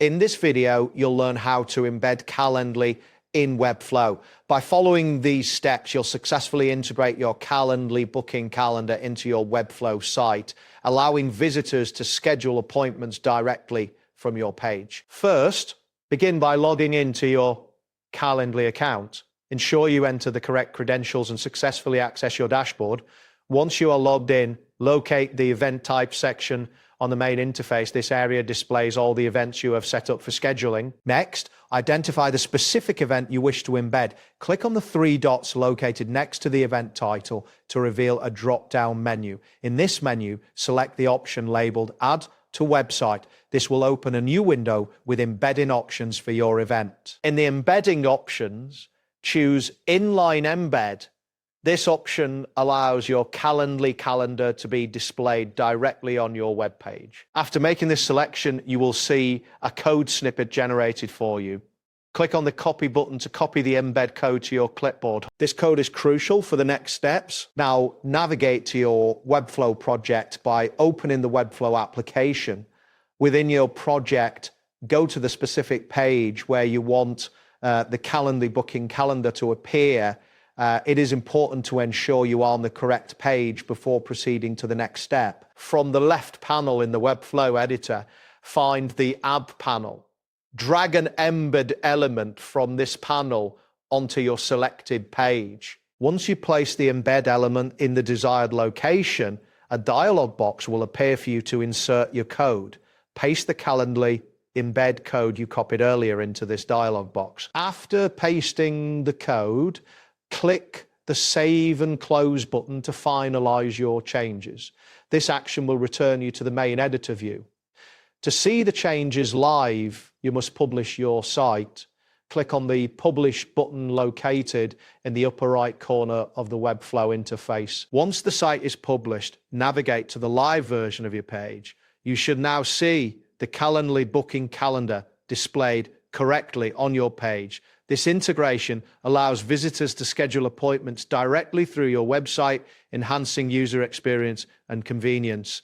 In this video, you'll learn how to embed Calendly in Webflow. By following these steps, you'll successfully integrate your Calendly booking calendar into your Webflow site, allowing visitors to schedule appointments directly from your page. First, begin by logging into your Calendly account. Ensure you enter the correct credentials and successfully access your dashboard. Once you are logged in, locate the event type section on the main interface. This area displays all the events you have set up for scheduling. Next, identify the specific event you wish to embed. Click on the three dots located next to the event title to reveal a drop-down menu. In this menu, select the option labeled Add to Website. This will open a new window with embedding options for your event. In the embedding options, choose Inline Embed. This option allows your Calendly calendar to be displayed directly on your web page. After making this selection, you will see a code snippet generated for you. Click on the copy button to copy the embed code to your clipboard. This code is crucial for the next steps. Now navigate to your Webflow project by opening the Webflow application. Within your project, go to the specific page where you want the Calendly booking calendar to appear. It is important to ensure you are on the correct page before proceeding to the next step. From the left panel in the Webflow editor, find the Add panel. Drag an embed element from this panel onto your selected page. Once you place the embed element in the desired location, a dialog box will appear for you to insert your code. Paste the Calendly embed code you copied earlier into this dialog box. After pasting the code, click the Save and Close button to finalize your changes. This action will return you to the main editor view. To see the changes live, you must publish your site. Click on the Publish button located in the upper right corner of the Webflow interface. Once the site is published, navigate to the live version of your page. You should now see the Calendly booking calendar displayed correctly on your page. This integration allows visitors to schedule appointments directly through your website, enhancing user experience and convenience.